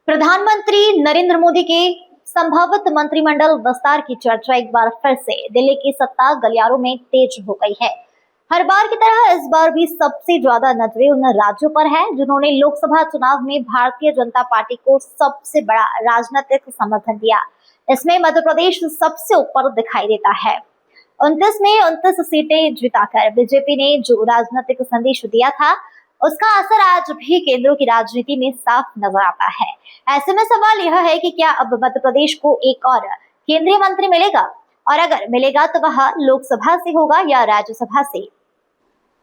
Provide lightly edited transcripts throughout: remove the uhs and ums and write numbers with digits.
प्रधानमंत्री नरेंद्र मोदी के संभावित मंत्रिमंडल विस्तार की चर्चा एक बार फिर से दिल्ली की सत्ता गलियारों में तेज हो गई है। हर बार की तरह इस बार भी सबसे ज्यादा नजरें उन राज्यों पर है जिन्होंने लोकसभा चुनाव में भारतीय जनता पार्टी को सबसे बड़ा राजनीतिक समर्थन दिया। इसमें मध्य प्रदेश सबसे ऊपर दिखाई देता है। 29 में 29 सीटें जिताकर बीजेपी ने जो राजनीतिक संदेश दिया था उसका असर आज भी केंद्रों की राजनीति में साफ नजर आता है। ऐसे में सवाल यह है कि क्या अब मध्य प्रदेश को एक और केंद्रीय मंत्री मिलेगा, और अगर मिलेगा तो वह लोकसभा से होगा या राज्यसभा से।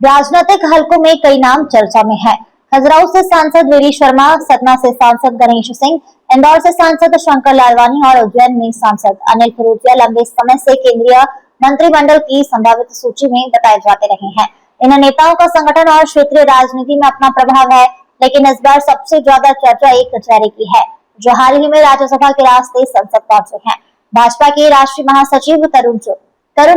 राजनीतिक हलकों में कई नाम चर्चा में है। खजुराहो से सांसद वीरी शर्मा, सतना से सांसद गणेश सिंह, इंदौर से सांसद शंकर लालवानी और उज्जैन में सांसद अनिल फिरोजिया लंबे समय से केंद्रीय मंत्रिमंडल की संभावित सूची में बताए जाते रहे हैं। इन नेताओं का संगठन और क्षेत्रीय राजनीति में अपना प्रभाव है, लेकिन इस बार सबसे ज्यादा चर्चा एक चेहरे की है जो हाल ही में राज्यसभा के रास्ते संसद पहुंचे हैं। भाजपा के राष्ट्रीय महासचिव तरुण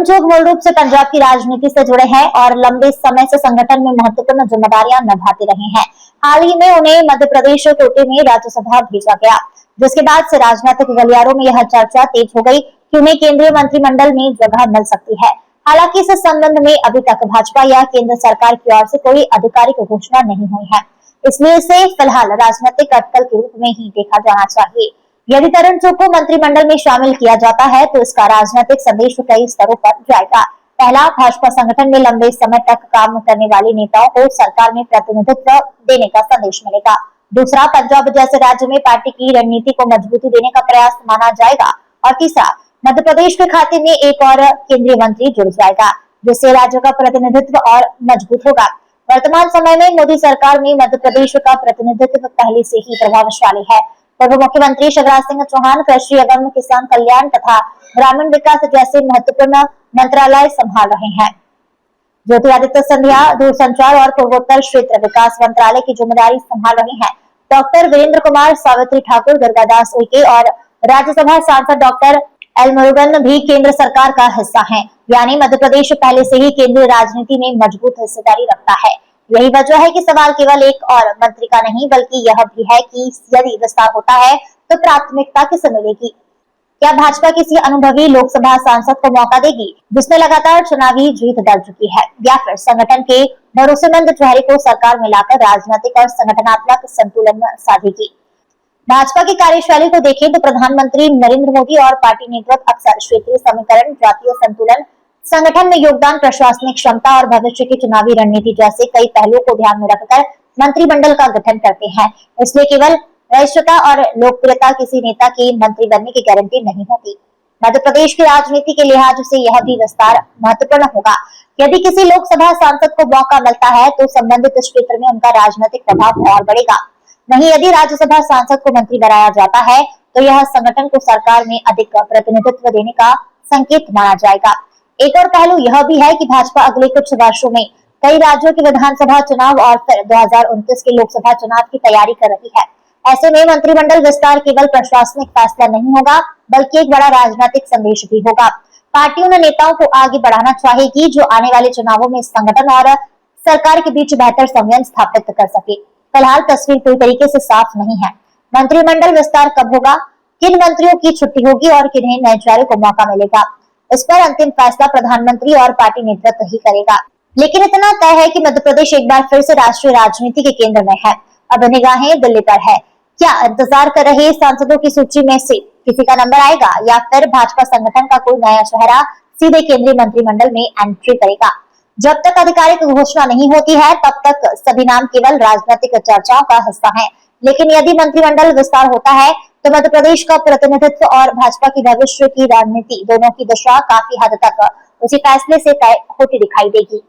चुग मूल रूप से पंजाब की राजनीति से जुड़े हैं और लंबे समय से संगठन में महत्वपूर्ण जिम्मेदारियां निभाते रहे हैं। हाल ही में उन्हें मध्य प्रदेश कोटे में राज्यसभा भेजा गया, जिसके बाद से राजनीतिक गलियारों में यह चर्चा तेज हो गई कि उन्हें केंद्रीय मंत्रिमंडल में जगह मिल सकती है। हालांकि इस संबंध में अभी तक भाजपा या केंद्र सरकार की ओर से कोई आधिकारिक घोषणा नहीं हुई है, इसलिए इसे फिलहाल राजनीतिक अटकल के रूप में ही देखा जाना चाहिए। यदि तरुण चुग को मंत्रिमंडल में शामिल किया जाता है तो इसका राजनीतिक संदेश कई स्तरों पर जाएगा। पहला, भाजपा संगठन में लंबे समय तक काम करने वाले नेताओं को सरकार में प्रतिनिधित्व देने का संदेश मिलेगा। दूसरा, पंजाब जैसे राज्य में पार्टी की रणनीति को मजबूती देने का प्रयास माना जाएगा। और तीसरा, मध्य प्रदेश के खाते में एक और केंद्रीय मंत्री जुड़ जाएगा, जिससे राज्य का प्रतिनिधित्व और मजबूत होगा। वर्तमान समय में मोदी सरकार में मध्य प्रदेश का प्रतिनिधित्व पहले से ही प्रभावशाली है। पूर्व मुख्यमंत्री शिवराज सिंह चौहान कृषि एवं किसान कल्याण तथा ग्रामीण विकास जैसे महत्वपूर्ण मंत्रालय संभाल रहे हैं। ज्योतिरादित्य सिंधिया दूरसंचार और पूर्वोत्तर क्षेत्र विकास मंत्रालय की जिम्मेदारी संभाल रहे हैं। डॉक्टर वीरेंद्र कुमार, सावित्री ठाकुर, दुर्गादास उइके और राज्यसभा सांसद डॉक्टर एल मुरुगन भी केंद्र सरकार का हिस्सा हैं। यानी मध्य प्रदेश पहले से ही केंद्रीय राजनीति में मजबूत हिस्सेदारी रखता है। यही वजह है कि सवाल केवल एक और मंत्री का नहीं बल्कि यह भी है कि यदि विस्तार होता है तो प्राथमिकता किसे मिलेगी। क्या भाजपा किसी अनुभवी लोकसभा सांसद को मौका देगी जिसने लगातार चुनावी जीत दर्ज की है, या फिर संगठन के भरोसेमंद चेहरे को सरकार में लाकर राजनीतिक और संगठनात्मक संतुलन साधेगी। भाजपा की कार्यशैली को देखें तो प्रधानमंत्री नरेंद्र मोदी और पार्टी नेतृत्व अक्सर क्षेत्रीय समीकरण, जातीय संतुलन, संगठन में योगदान, प्रशासनिक क्षमता और भविष्य की चुनावी रणनीति जैसे कई पहलुओं को ध्यान में रखकर मंत्रिमंडल का गठन करते हैं। इसलिए केवल वरिष्ठता और लोकप्रियता किसी नेता के मंत्री बनने की गारंटी नहीं होती। मध्य प्रदेश की राजनीति के लिहाज से यह भी विस्तार महत्वपूर्ण होगा। यदि किसी लोकसभा सांसद को मौका मिलता है तो संबंधित क्षेत्र में उनका राजनीतिक प्रभाव और बढ़ेगा। वहीं यदि राज्यसभा सांसद को मंत्री बनाया जाता है तो यह संगठन को सरकार में अधिक प्रतिनिधित्व देने का संकेत माना जाएगा। एक और पहलू यह भी है कि भाजपा अगले कुछ वर्षों में कई राज्यों के विधानसभा चुनाव और फिर 2029 के लोकसभा चुनाव की तैयारी कर रही है। ऐसे में मंत्रिमंडल विस्तार केवल प्रशासनिक फैसला नहीं होगा बल्कि एक बड़ा राजनीतिक संदेश भी होगा। पार्टी उन नेताओं को आगे बढ़ाना चाहेगी जो आने वाले चुनावों में संगठन और सरकार के बीच बेहतर संयम स्थापित कर सके। फिलहाल तस्वीर पूरी तरीके से साफ नहीं है। मंत्रिमंडल विस्तार कब होगा, किन मंत्रियों की छुट्टी होगी और किन्हें नए चेहरे को मौका मिलेगा, इस पर अंतिम फैसला प्रधानमंत्री और पार्टी नेतृत्व ही करेगा। लेकिन इतना तय है कि मध्य प्रदेश एक बार फिर से राष्ट्रीय राजनीति के केंद्र में है। अब निगाहें दिल्ली पर है। क्या इंतजार कर रहे सांसदों की सूची में से किसी का नंबर आएगा या फिर भाजपा संगठन का कोई नया चेहरा सीधे केंद्रीय मंत्रिमंडल में एंट्री करेगा? जब तक आधिकारिक घोषणा नहीं होती है तब तक सभी नाम केवल राजनीतिक चर्चाओं का हिस्सा हैं। लेकिन यदि मंत्रिमंडल विस्तार होता है तो मध्य प्रदेश का प्रतिनिधित्व और भाजपा की भविष्य की रणनीति दोनों की दिशा काफी हद तक उसी फैसले से तय होती दिखाई देगी।